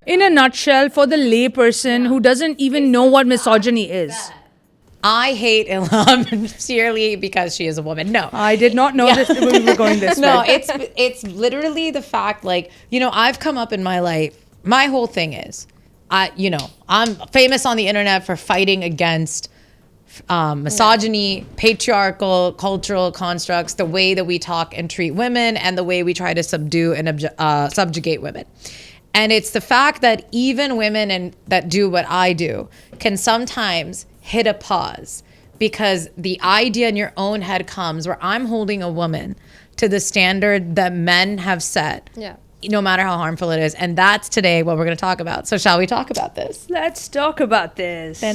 In a nutshell, for the lay person who doesn't even know what misogyny is. I hate Elhaam purely because she is a woman. No. I did not know this when we were going this No, way. it's literally the fact, like, you know, I've come up in my life, my whole thing is, I'm famous on the internet for fighting against misogyny, patriarchal, cultural constructs, the way that we talk and treat women, and the way we try to subdue and subjugate women. And it's the fact that even women that do what I do can sometimes hit a pause because the idea in your own head comes where I'm holding a woman to the standard that men have set. Yeah. No matter how harmful it is. And that's today what we're going to talk about. So shall we talk about this? Let's talk about this. We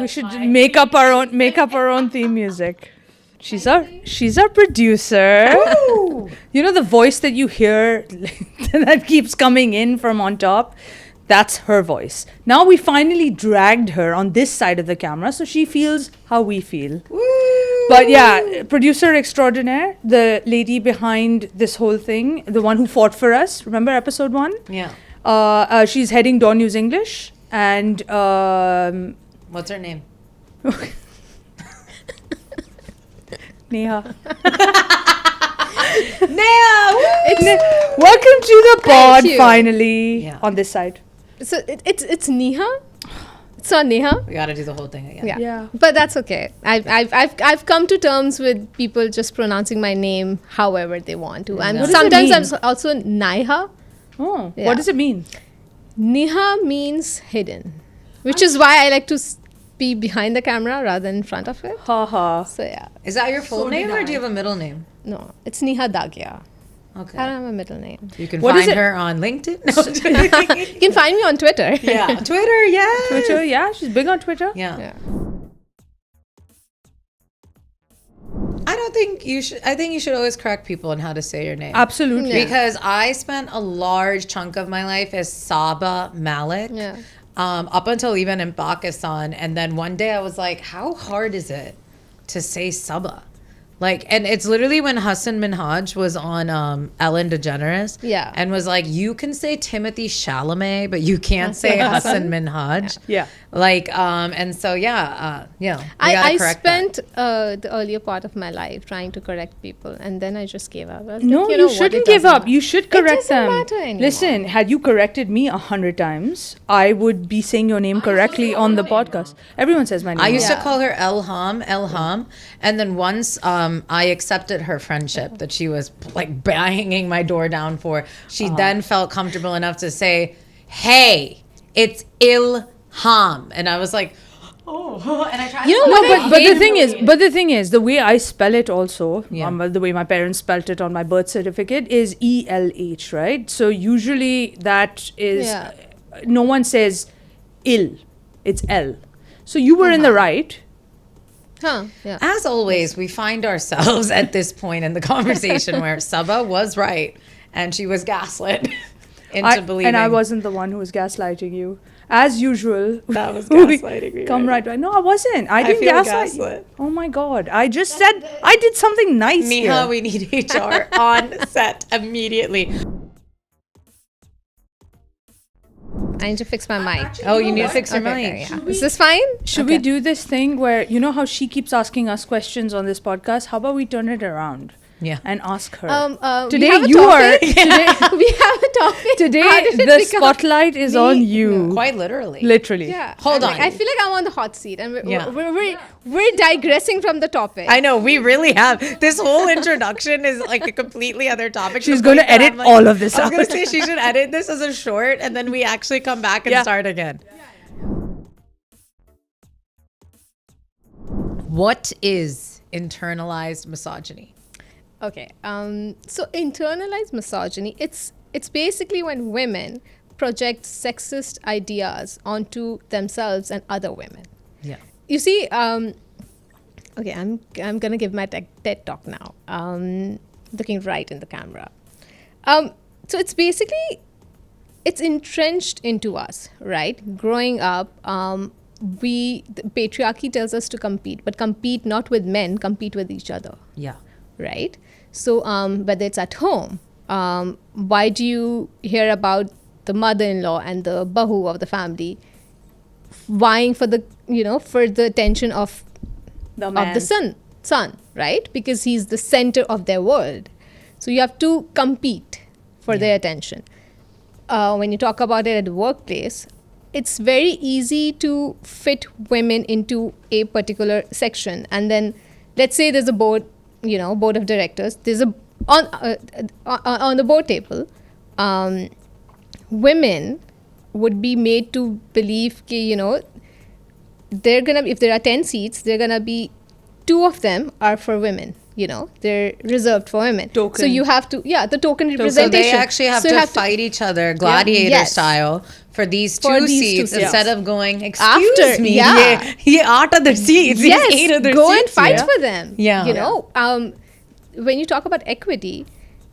should make up our own theme music. She's our producer. You know the voice that you hear that keeps coming in from on top? That's her voice. Now we finally dragged her on this side of the camera so she feels how we feel. Woo! But yeah, producer extraordinaire, the lady behind this whole thing, the one who fought for us. Remember episode 1? Yeah. She's heading DawnNews English. And what's her name? Niha. Welcome to the pod you. finally on this side. So it's Niha. It's not Niha. We got to do the whole thing again. Yeah. But that's okay. I've come to terms with people just pronouncing my name however they want to. And What does it sometimes mean? I'm also Niha. Oh, Yeah. what does it mean? Niha means hidden, which is why I like to be behind the camera rather than in front of it. Haha. So yeah, Is that your full name or do you have a middle name? no, it's Niha Dagia. Okay. I don't have a middle name. You can What is find it? her on LinkedIn. No, You can find me on Twitter. yeah. Twitter, yeah. Twitter, yeah, she's big on Twitter. Yeah. Yeah. I don't think you should. I think you should always correct people on how to say your name. Absolutely. Yeah. Because I spent a large chunk of my life as Sabah Malik. Yeah. Up until even in Pakistan. And then one day I was like, how hard is it to say Sabah? Like, and it's literally when Hassan Minhaj was on Ellen DeGeneres. Yeah. And was like, you can say Timothy Chalamet, but you can't say Hassan Minhaj. Yeah. Like, and so, yeah. We gotta I correct that. spent the earlier part of my life trying to correct people, and then I just gave up. I was No, like, you know what, shouldn't it give doesn't up. matter. You should correct doesn't them. matter anymore. Listen, had you corrected me 100 times, I would be saying your name correctly on the podcast. Everyone says my name. I used to Yeah. call her Elhaam. And then once I accepted her friendship that she was like banging my door down for, she then felt comfortable enough to say, hey, it's Elhaam. And I was like, oh, and I tried You know to what But the thing is, the way I spell it also, Yeah. the way my parents spelt it on my birth certificate is ELH, right? So usually that is, Yeah. no one says ill, it's L. So you were in the right. Huh? Yeah. As always, we find ourselves at this point in the conversation where Sabah was right and she was gaslit into believing. And I wasn't the one who was gaslighting you. As usual. That was we gaslighting me, Come right? right. No, I wasn't. I didn't feel gaslight you. gaslit. Oh my God. I just said I did something nice Niha, here. we need HR on set immediately. I need to fix my mic. Oh, you need to fix your Okay, mic. yeah. Is this fine? Should we do this thing where, you know how she keeps asking us questions on this podcast? How about we turn it around Yeah. and ask her? Today Today we have a you topic. are. We have a topic. How Today did it the become spotlight is on you. Quite literally. Literally. Yeah. Hold on. I feel like I'm on the hot seat, and Yeah. we're digressing from the topic. I know, we really have. This whole introduction is like a completely other topic. She's The going to point that edit I'm like- all of this I was going out. to say she should edit this as a short and then we actually come back and Yeah. start again. What is internalized misogyny? Okay. So internalized misogyny, it's basically when women project sexist ideas onto themselves and other women. Yeah. You see, okay, I'm gonna give my TED talk now. Looking right in the camera. So it's basically it's entrenched into us, right? Growing up, the patriarchy tells us to compete, but compete not with men, compete with each other. Yeah. Right? So whether it's at home, Why do you hear about the mother-in-law and the bahu of the family vying for the for the attention of the son, right? Because he's the center of their world. So you have to compete for their attention. When you talk about it at the workplace, it's very easy to fit women into a particular section. And then let's say there's a board of directors. There's on the board table, women would be made to believe that, they're gonna, if there are 10 seats, they're gonna be 2 of them are for women. They're reserved for women. Token. So you have to, the token representation. So they actually have to fight each other gladiator style for these two seats instead of going, excuse me, he 8 other seats. Yes, 8 other go seats. and fight for them. Yeah. When you talk about equity,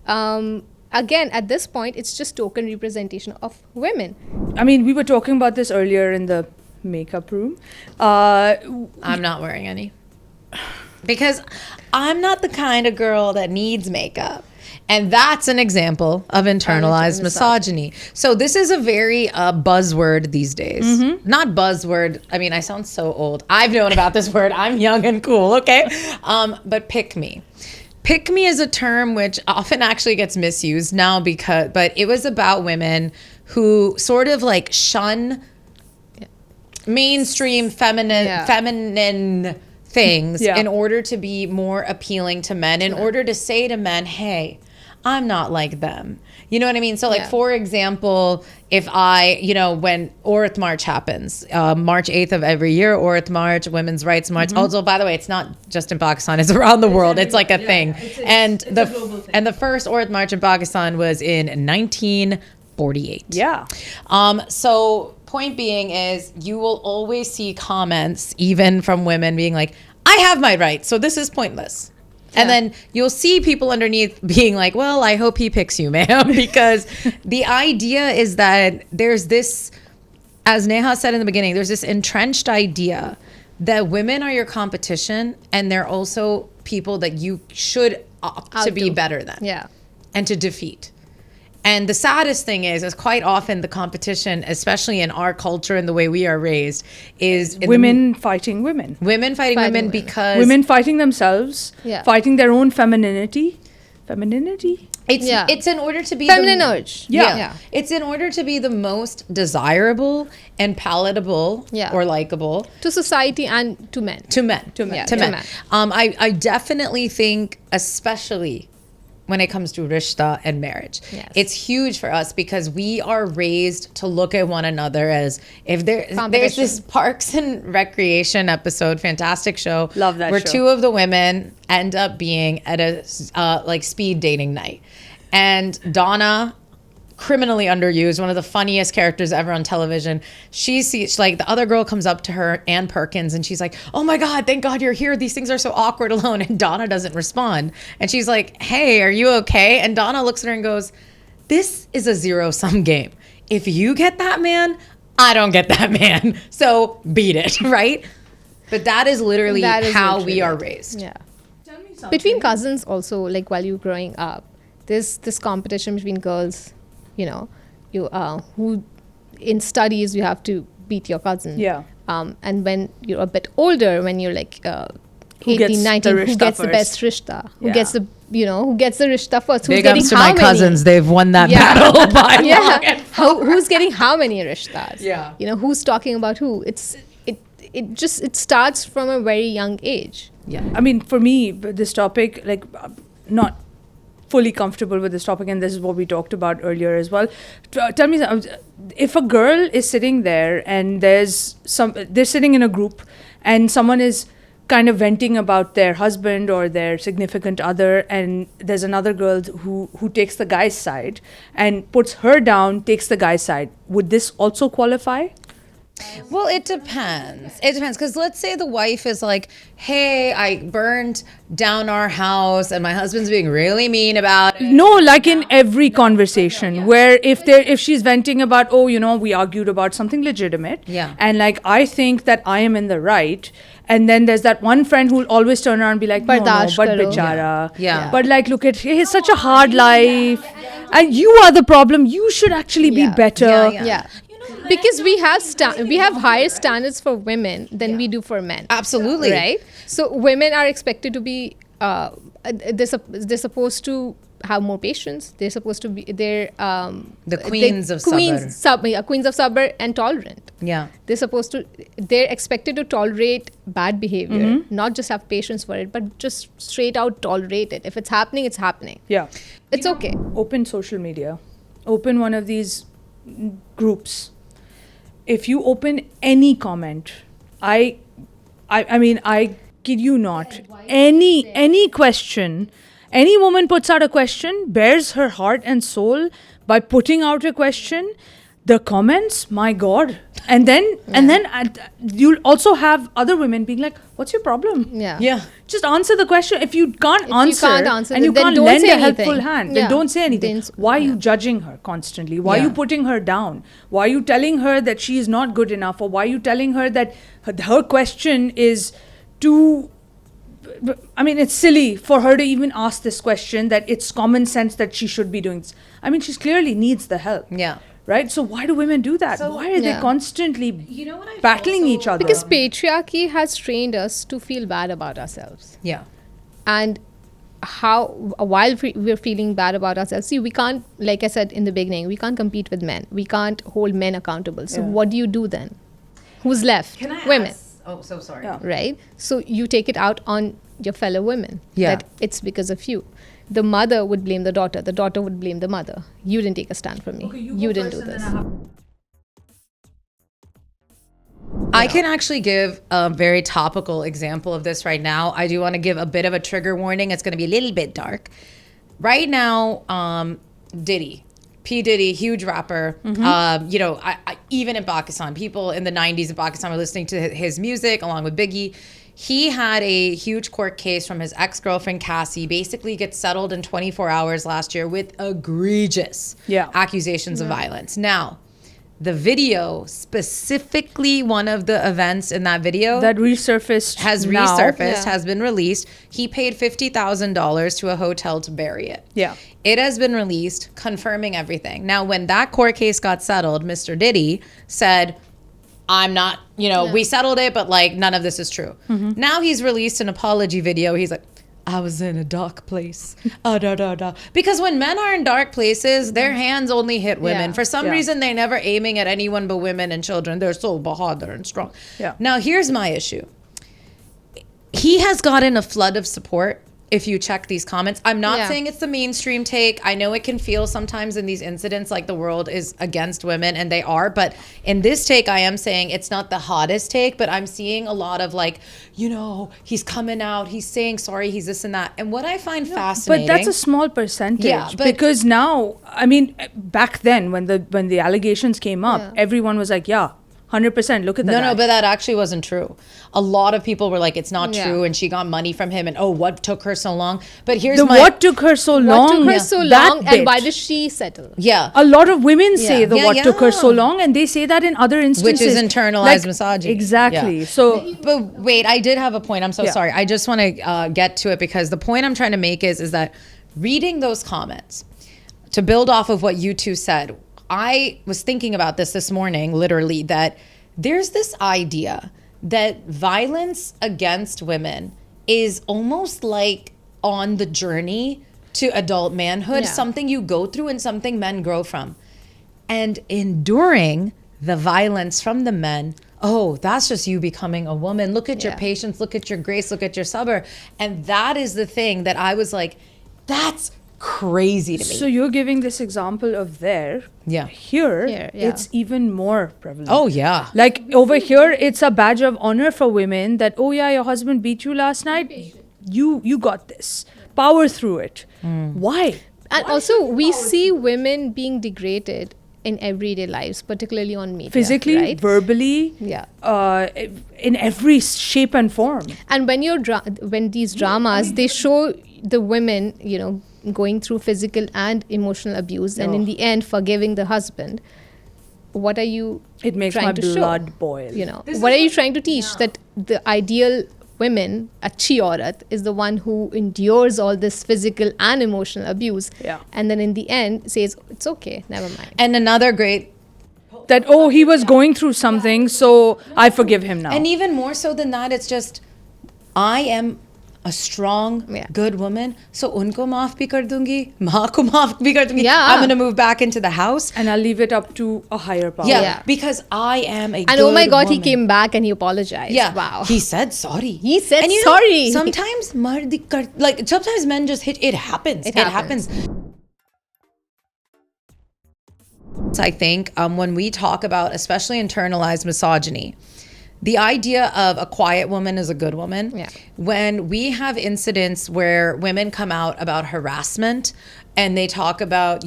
again, at this point, it's just token representation of women. I mean, we were talking about this earlier in the makeup room. I'm not wearing any. Because I'm not the kind of girl that needs makeup. And that's an example of internalized misogyny. So this is a very buzzword these days. Not buzzword. I mean, I sound so old. I've known about this word. I'm young and cool, okay? But pick me. Pick me is a term which often actually gets misused now but it was about women who sort of like shun mainstream feminine things in order to be more appealing to men, in order to say to men, hey, I'm not like them. You know what I mean? So like, for example, if when Aurat March happens, March 8th of every year, Aurat March, Women's Rights March. Also, by the way, it's not just in Pakistan, it's around the world. It's like a thing. And the first Aurat March in Pakistan was in 1948. Yeah. So point being is you will always see comments, even from women, being like, I have my rights, so this is pointless. And then you'll see people underneath being like, well, I hope he picks you, ma'am. Because the idea is that there's this, as Niha said in the beginning, there's this entrenched idea that women are your competition, and they're also people that you should opt to be better than and to defeat. And the saddest thing is quite often the competition, especially in our culture and the way we are raised, is women fighting women. Women fighting women because... Women fighting themselves, fighting their own femininity. It's in order to be... Feminine urge. Yeah. It's in order to be the most desirable and palatable or likable. To society and to men. To men. I definitely think, especially when it comes to rishta and marriage. It's huge for us because we are raised to look at one another as if there's this Parks and Recreation episode, fantastic show. Love that where show. 2 of the women end up being at a like speed dating night. And Donna, criminally underused, one of the funniest characters ever on television. She sees, like, the other girl comes up to her, Ann Perkins, and she's like, oh my God, thank God you're here. These things are so awkward alone. And Donna doesn't respond. And she's like, hey, are you okay? And Donna looks at her and goes, this is a zero-sum game. If you get that man, I don't get that man. So beat it, right? But that is literally how we are raised. Yeah. Tell me something. Between cousins also, like while you're growing up, there's this competition between girls. Who in studies you have to beat your cousin. And when you're a bit older, when you're like 18, 19, who gets the best rishta? Who gets the rishta first? Who's Big getting ups to how my many? cousins. They've won that battle by long and far. Who's getting how many rishtas? Who's talking about who? It starts from a very young age. I mean, for me, this topic, like, not fully comfortable with this topic, and this is what we talked about earlier as well. Tell me, if a girl is sitting there and they're sitting in a group and someone is kind of venting about their husband or their significant other, and there's another girl who takes the guy's side and puts her down, takes the guy's side, would this also qualify? Well, it depends. Because let's say the wife is like, hey, I burned down our house and my husband's being really mean about it. No, like in every conversation where if she's venting about, we argued about something legitimate. And like, I think that I am in the right. And then there's that one friend who'll always turn around and be like, no, but bichara. Yeah. But like, look at, it's such a hard life. and you are the problem. You should actually be Yeah. better. Yeah. Because we have higher standards for women than we do for men. Absolutely. Right? So women are expected to be they're supposed to have more patience. They're supposed to be The queens of Sabah. Queens of Sabah and tolerant. Yeah. They're expected to tolerate bad behavior, not just have patience for it, but just straight out tolerate it. If it's happening, it's happening. Yeah. It's okay. Open social media. Open one of these groups. If you open any comment, I mean, I kid you not, any question, any woman puts out a question, bears her heart and soul by putting out a question, the comments, my God. And then you'll also have other women being like, what's your problem? Yeah. Just answer the question. If you can't answer and you then can't don't lend say a helpful anything. hand, Yeah. then don't say anything. Why are you judging her constantly? Why are you putting her down? Why are you telling her that she is not good enough? Or why are you telling her that her question is too... I mean, it's silly for her to even ask this question, that it's common sense that she should be doing this. I mean, she clearly needs the help. Yeah. Right? So why do women do that? Why are they constantly battling each other? Because patriarchy has trained us to feel bad about ourselves. Yeah. And while we're feeling bad about ourselves, see, we can't, like I said in the beginning, we can't compete with men. We can't hold men accountable. So what do you do then? Who's left? Women. Oh, so sorry. Yeah. Right? So you take it out on your fellow women. Yeah. That it's because of you. The mother would blame the daughter. The daughter would blame the mother. You didn't take a stand for me. Okay, you didn't do this. I can actually give a very topical example of this right now. I do want to give a bit of a trigger warning. It's going to be a little bit dark. Right now, Diddy, P. Diddy, huge rapper. You know, I, even in Pakistan, people in the 90s in Pakistan were listening to his music along with Biggie. He had a huge court case from his ex-girlfriend, Cassie, basically gets settled in 24 hours last year with egregious accusations of violence. Now, the video, specifically one of the events in that video that resurfaced has been released. He paid $50,000 to a hotel to bury it. Yeah. It has been released, confirming everything. Now, when that court case got settled, Mr. Diddy said, I'm not, you know, we settled it, but like none of this is true. Now he's released an apology video. He's like, I was in a dark place. Because when men are in dark places, their hands only hit women. For some reason, they're never aiming at anyone but women and children. They're so bahadur and strong. Now, here's my issue. He has gotten a flood of support. If you check these comments, I'm not saying it's the mainstream take. I know it can feel sometimes in these incidents like the world is against women, and they are. But in this take, I am saying it's not the hottest take, but I'm seeing a lot of like, you know, he's coming out, he's saying sorry, he's this and that. And what I find fascinating. But that's a small percentage. Yeah, but because now, I mean, back then when the allegations came up, everyone was like, 100%. Look at that. No, but that actually wasn't true. A lot of people were like, it's not true, and she got money from him, and what took her so long? But here's what took her so long? What took her so long, and why did she settle? Yeah. A lot of women say what took her so long, and they say that in other instances. Which is internalized misogyny. Exactly. Yeah. So, but wait, I did have a point. I'm so sorry. I just want to get to it, because the point I'm trying to make is that reading those comments, to build off of what you two said, I was thinking about this morning, literally, that there's this idea that violence against women is almost like on the journey to adult manhood, something you go through and something men grow from. And enduring the violence from the men, that's just you becoming a woman. Look at your patience, look at your grace, look at your sabr. And that is the thing that I was like, that's crazy to me. So you're giving this example of there. Yeah. Here, it's even more prevalent. Oh, yeah. Like over here, it's a badge of honor for women that, your husband beat you last night. You got this. Power through it. Why? And also, we see women being degraded in everyday lives, particularly on media. Physically, right? verbally, in every shape and form. And when these dramas, they show the women, you know, going through physical and emotional abuse, and in the end forgiving the husband. What are you It makes trying my to blood show? boil. You know, what are you trying to teach? That the ideal women, achhi aurat, is the one who endures all this physical and emotional abuse. Yeah. And then in the end says, it's okay, never mind. And another great, That, he was going through something, so I forgive him now. and even more so than that, it's just, I am a strong, good woman. So unko maaf bhi kar dungi, maa ko maaf bhi kar dungi. Yeah. I'm going to move back into the house. And I'll leave it up to a higher power. Yeah, because I am a good And oh my God, he woman. came back and he apologized. Yeah. Wow. He said sorry. He said and sorry. Sometimes sometimes men just hit. It happens. It It happens. happens. I think when we talk about especially internalized misogyny, the idea of a quiet woman is a good woman. Yeah. When we have incidents where women come out about harassment and they talk about,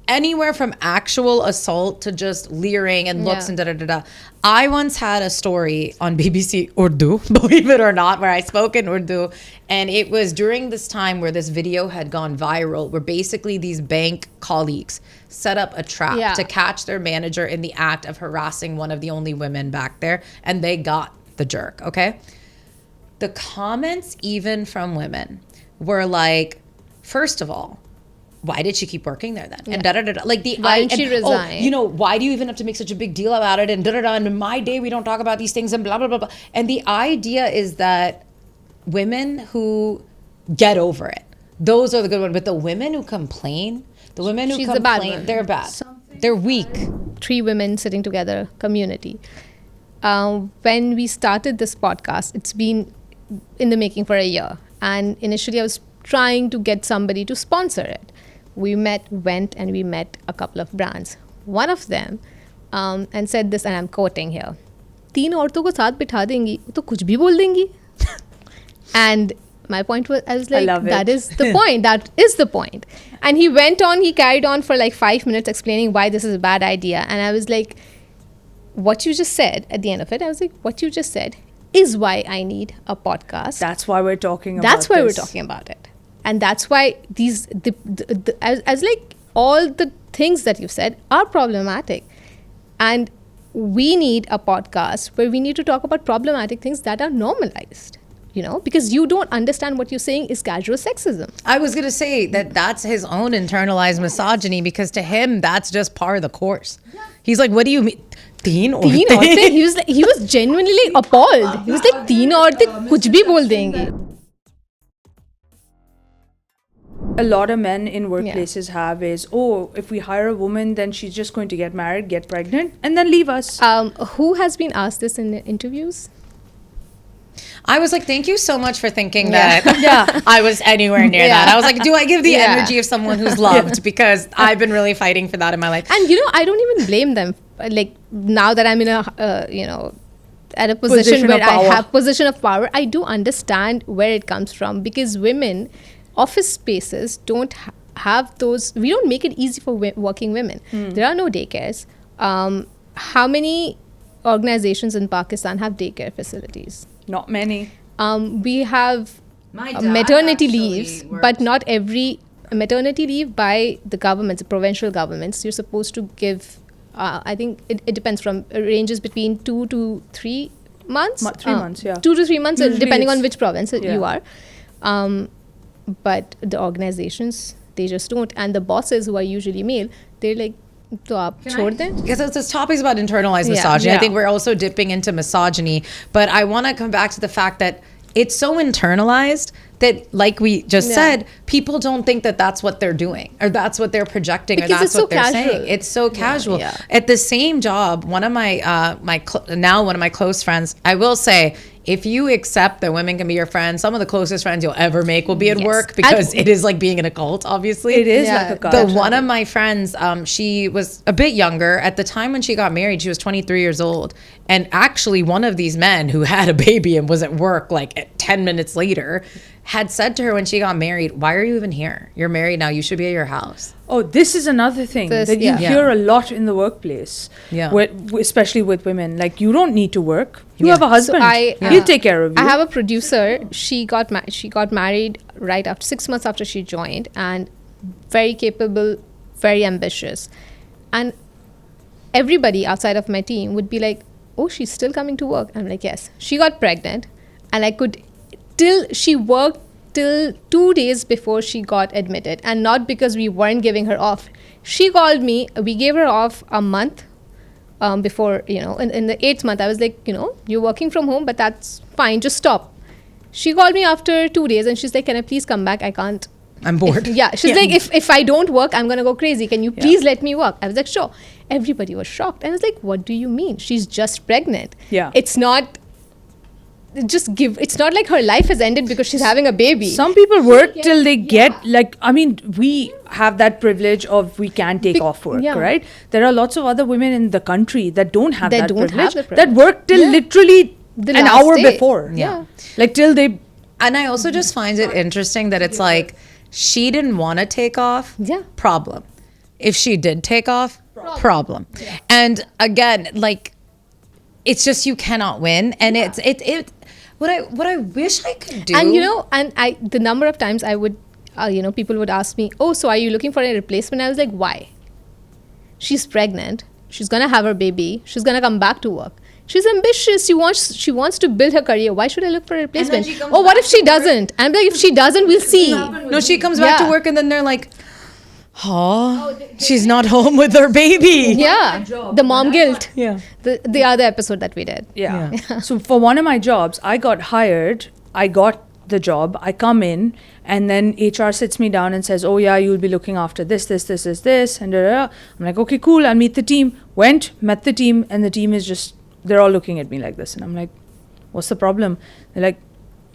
anywhere from actual assault to just leering and looks and da-da-da-da. I once had a story on BBC Urdu, believe it or not, where I spoke in Urdu. And it was during this time where this video had gone viral, where basically these bank colleagues set up a trap to catch their manager in the act of harassing one of the only women back there. And they got the jerk, okay? The comments, even from women, were like, first of all, why did she keep working there then? And da-da-da-da. Like Why didn't she resign? Why do you even have to make such a big deal about it? And da-da-da. And in my day, we don't talk about these things and blah, blah, blah, blah. And the idea is that women who get over it, those are the good ones. But the women who complain, She's the bad one. they're bad. They're weak. 3 women sitting together, community. When we started this podcast, it's been in the making for a year. And initially I was trying to get somebody to sponsor it. We met a couple of brands. One of them and said this, and I'm quoting here, 3 औरतों को साथ बिठा देंगी, तो कुछ भी बोल देंगी. And my point was, I was like, that is the point. That is the point. And he carried on for like 5 minutes explaining why this is a bad idea. And I was like, what you just said at the end of it, I was like, what you just said is why I need a podcast. That's why we're talking about That's why this. we're talking about it. And that's why I was like, all the things that you've said are problematic. And we need a podcast where we need to talk about problematic things that are normalized. Because you don't understand what you're saying is casual sexism. I was going to say that's his own internalized misogyny, because to him, that's just par of the course. He's like, what do you mean? Teen औरतें? He was genuinely appalled. He was like, 3 औरतें कुछ भी बोल देंगी. A lot of men in workplaces have is, if we hire a woman, then she's just going to get married, get pregnant, and then leave us. Who has been asked this in interviews? I was like, thank you so much for thinking that I was anywhere near that. I was like, do I give the energy of someone who's loved? Because I've been really fighting for that in my life. And, I don't even blame them. Like, now that I'm in a, at a position where I have position of power, I do understand where it comes from. Because women, office spaces don't have those, we don't make it easy for working women. There are no daycares. How many organizations in Pakistan have daycare facilities? Not many. We have maternity leaves, but not every maternity leave by the governments, the provincial governments. You're supposed to give, I think it depends from, ranges between 2 to 3 months. 3 months, yeah. 2 to 3 months, Usually depending on which province you are. But the organizations, they just don't. And the bosses, who are usually male, they're like, तो आप छोड़ दें? Because this topic is about internalized misogyny. I think we're also dipping into misogyny, but I want to come back to the fact that it's so internalized that, like we just said, people don't think that that's what they're doing, or that's what they're projecting, because or that's what they're casual. saying. It's so casual. At the same job, one of my one of my close friends, I will say, if you accept that women can be your friends, some of the closest friends you'll ever make will be at work, because it is like being in a cult, obviously. It is like a cult. One of my friends, she was a bit younger. At the time when she got married, she was 23 years old. And actually, one of these men who had a baby and was at work like 10 minutes later had said to her when she got married, why are you even here? You're married now. You should be at your house. Oh, this is another thing that you hear a lot in the workplace, especially with women. Like, you don't need to work. You have a husband. So he'll take care of you. I have a producer. She got married right after 6 months after she joined, and very capable, very ambitious. And everybody outside of my team would be like, oh, she's still coming to work. I'm like, yes. She got pregnant. and I could she worked till 2 days before she got admitted, and not because we weren't giving her off. She called me. We gave her off a month before, in the 8th month. I was like, you're working from home, but that's fine. Just stop. She called me after 2 days and she's like, can I please come back? I can't. I'm bored. She's like, if I don't work, I'm going to go crazy. Can you please let me work? I was like, sure. Everybody was shocked. I was like, what do you mean? She's just pregnant. Yeah. It's not like her life has ended because she's having a baby. Some people work till they get we have that privilege of we can take off work, right? There are lots of other women in the country that don't have that privilege, that work till literally an hour before. Yeah. Like till they. And I also just find it interesting that it's like, she didn't want to take off. Yeah. Problem. If she did take off, problem. Yeah. And again, like, it's just, you cannot win. And what I wish I could do. And the number of times I would, people would ask me, oh, so are you looking for a replacement? I was like, why? She's pregnant. She's going to have her baby. She's going to come back to work. She's ambitious. She wants to build her career. Why should I look for a replacement? Oh, what if she doesn't? I'm like, if she doesn't, we'll see. No, she comes back to work and then they're like, she's not home with her baby. Yeah, the mom guilt. Yeah. The other episode that we did. Yeah. So for one of my jobs, I got hired. I got the job. I come in and then HR sits me down and says, oh yeah, you'll be looking after this. And I'm like, okay, cool. I'll meet the team. Met the team, and the team is just, they're all looking at me like this. And I'm like, what's the problem? They're like,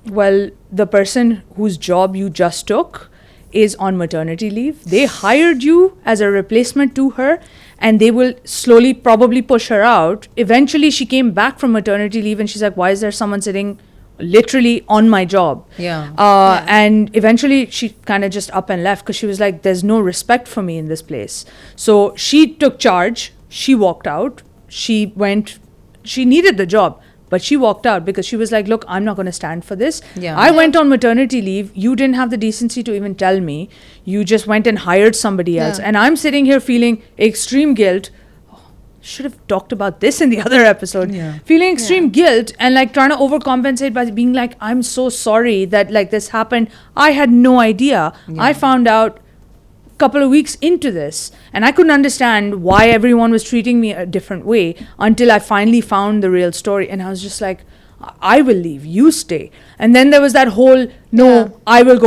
well, the person whose job you just took is on maternity leave. They hired you as a replacement to her, and they will slowly probably push her out. Eventually, she came back from maternity leave and she's like, why is there someone sitting literally on my job? And eventually she kind of just up and left because she was like, there's no respect for me in this place. So she took charge. She walked out. She needed the job, but she walked out because she was like, look, I'm not going to stand for this. I went on maternity leave. You didn't have the decency to even tell me. You just went and hired somebody else. And I'm sitting here feeling extreme guilt. Should have talked about this in the other episode. Feeling extreme guilt and like trying to overcompensate by being like, I'm so sorry that like this happened. I had no idea. I found out couple of weeks into this, and I couldn't understand why everyone was treating me a different way until I finally found the real story. And I was just like, I will leave, you stay. And then there was that whole I will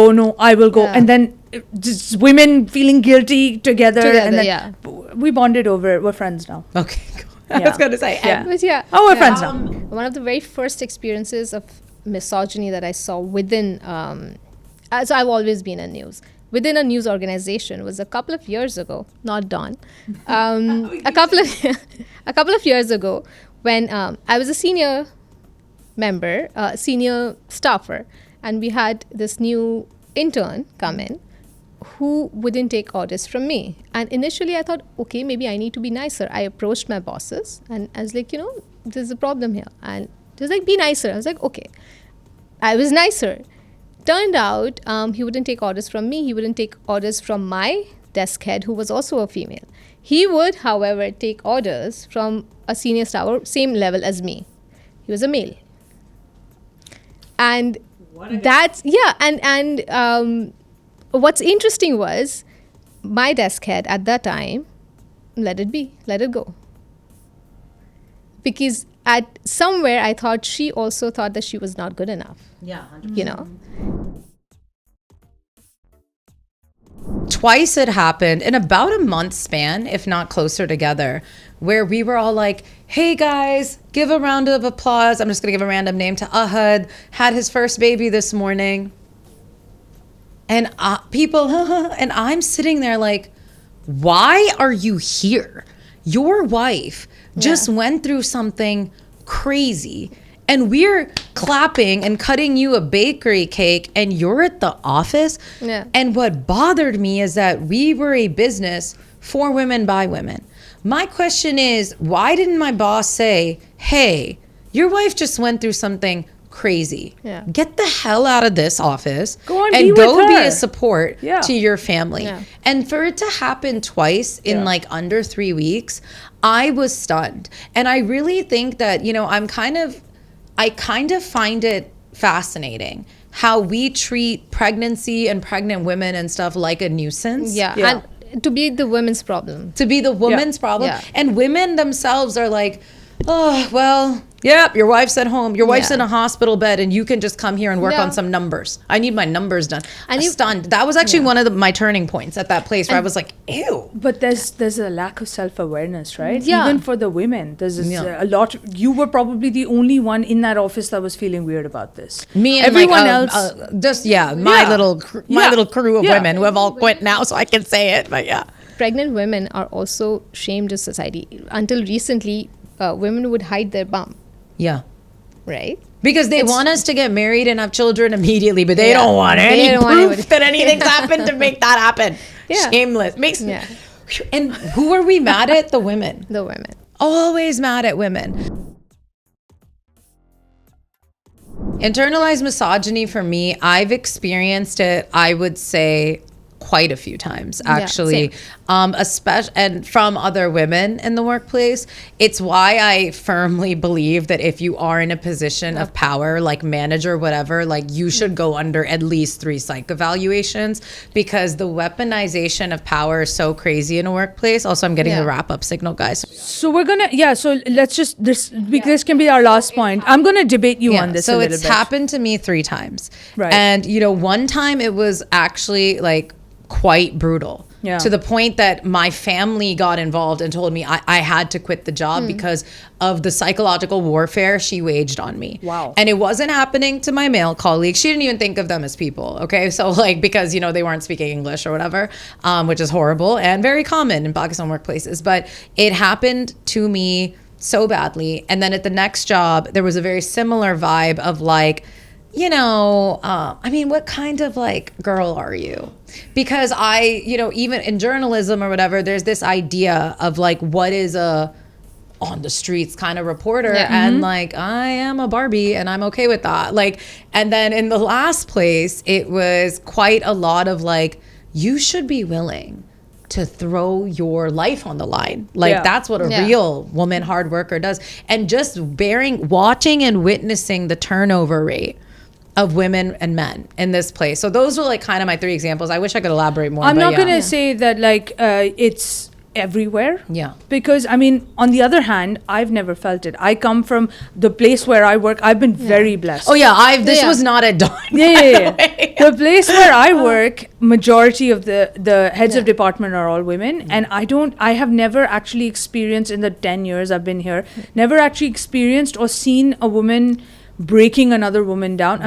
go. And then just women feeling guilty together and then we bonded over, we're friends now. Okay, cool. I was gonna say we're friends now. One of the very first experiences of misogyny that I saw within so I've always been in news. Within a news organization was a couple of years ago, not Dawn, a couple of years ago when I was a senior member, senior staffer, and we had this new intern come in who wouldn't take orders from me. And initially I thought, okay, maybe I need to be nicer. I approached my bosses and I was like, there's a problem here. And they was like, be nicer. I was like, okay. I was nicer. Turned out he wouldn't take orders from me. He wouldn't take orders from my desk head, who was also a female. He would, however, take orders from a senior staffer, same level as me. He was a male. And that's, and what's interesting was my desk head at that time, let it be, let it go. Because at somewhere I thought she also thought that she was not good enough. Yeah, 100%. Twice it happened in about a month span, if not closer together, where we were all like, hey guys, give a round of applause. I'm just going to give a random name to Ahad, had his first baby this morning. And people, and I'm sitting there like, why are you here? Your wife just went through something crazy. And we're clapping and cutting you a bakery cake and you're at the office. Yeah. And what bothered me is that we were a business for women by women. My question is, why didn't my boss say, hey, your wife just went through something crazy. Yeah. Get the hell out of this office and go be be her. a support to your family. Yeah. And for it to happen twice in like under 3 weeks, I was stunned. And I really think that, I kind of find it fascinating how we treat pregnancy and pregnant women and stuff like a nuisance. Yeah. And to be the women's problem. To be the woman's problem. Yeah. And women themselves are like, oh, well, yep, your wife's at home. Your wife's in a hospital bed and you can just come here and work on some numbers. I need my numbers done. I'm stunned. That was actually one of my turning points at that place where I was like, ew. But there's a lack of self-awareness, right? Yeah. Even for the women, there's a lot. You were probably the only one in that office that was feeling weird about this. Me and everyone like, else, my little crew of women who have all quit now, so I can say it. But yeah, Pregnant women are also shamed in society. Until recently, women would hide their bum, yeah, right? because they want us to get married and have children immediately, but they don't want any proof that anything's happened to make that happen. Yeah. Shameless. And who are we mad at? The women. The women. Always mad at women. Internalized misogyny for me, I've experienced it, I would say, quite a few times actually, especially and from other women in the workplace. It's why I firmly believe that if you are in a position of power, like manager, whatever, like you should go under at least 3 psych evaluations, because the weaponization of power is so crazy in a workplace. Also, I'm getting the wrap up signal, guys. so we're gonna so let's just this can be our last point. I'm gonna debate you on this so a little it's bit. happened to me 3 times, Right. and one time it was actually like quite brutal, to the point that my family got involved and told me I had to quit the job because of the psychological warfare she waged on me. Wow. And it wasn't happening to my male colleagues. She didn't even think of them as people. Okay. So like, because, they weren't speaking English or whatever, which is horrible and very common in Pakistan workplaces. But it happened to me so badly. And then at the next job, there was a very similar vibe of like, what kind of like girl are you? Because even in journalism or whatever, there's this idea of like, what is a on the streets kind of reporter? And like, I am a Barbie and I'm okay with that. Like, and then in the last place, it was quite a lot of like, you should be willing to throw your life on the line. Like that's what a real woman hard worker does. And just watching and witnessing the turnover rate of women and men in this place. So those were like kind of my 3 examples. I wish I could elaborate more. I'm not going to say that like it's everywhere. Yeah. Because on the other hand, I've never felt it. I come from the place where I work. I've been very blessed. Oh yeah, this was not at Dawn. Yeah. The place where I work, majority of the heads of department are all women, and I have never actually experienced in the 10 years I've been here, never actually experienced or seen a woman breaking another woman down.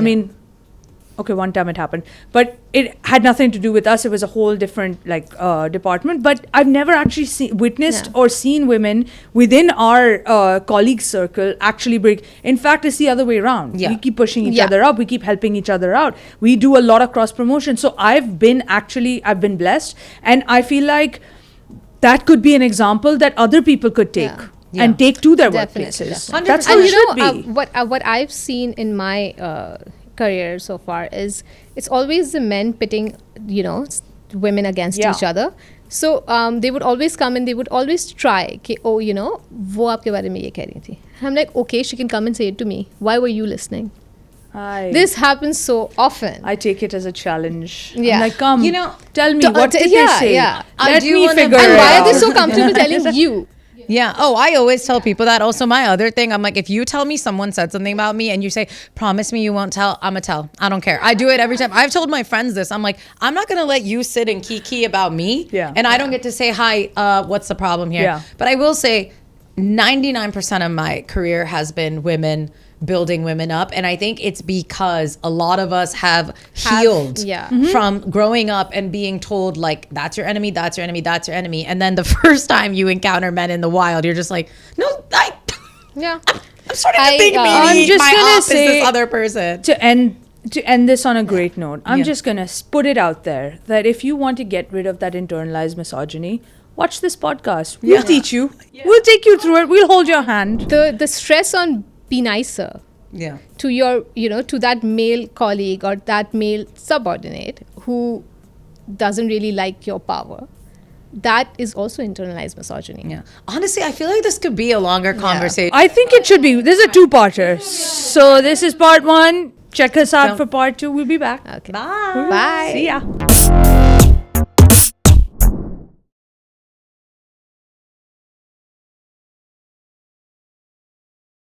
Okay, one time it happened, but it had nothing to do with us. It was a whole different department. But I've never actually witnessed or seen women within our colleague circle actually break. In fact, it's the other way around. We keep pushing each other up. We keep helping each other out. We do a lot of cross promotion. So I've been blessed, and I feel like that could be an example that other people could take. And take to their workplaces. That's how it should be. What I've seen in my career so far is it's always the men pitting, women against each other. So they would always come and they would always try, wo aapke bare mein ye keh rahi thi. I'm like, okay, she can come and say it to me. Why were you listening? This happens so often. I take it as a challenge. Yeah. I'm like, come, tell me, what did they say? Yeah. Let me figure it out. And why are they so comfortable telling you? Yeah. Oh, I always tell people that. Also, my other thing, I'm like, if you tell me someone said something about me and you say, promise me you won't tell, I'm going to tell. I don't care. I do it every time. I've told my friends this. I'm like, I'm not going to let you sit and kiki about me. Yeah. And I don't get to say, hi, what's the problem here? Yeah. But I will say 99% of my career has been women building women up, and I think it's because a lot of us have healed from growing up and being told like, that's your enemy, that's your enemy, that's your enemy, and then the first time you encounter men in the wild, you're just like, no, I'm starting to think maybe I'm just my gonna op say, is this other person. to end this on a great note, I'm just gonna put it out there that if you want to get rid of that internalized misogyny, watch this podcast. We'll teach you. We'll take you through it. We'll hold your hand. The stress on be nicer to your, to that male colleague or that male subordinate who doesn't really like your power. That is also internalized misogyny. Yeah. Honestly, I feel like this could be a longer conversation. I think it should be. This is a 2-parter. So this is part 1. Check us out Don't- for part 2. We'll be back. Okay. Bye. Bye. See ya.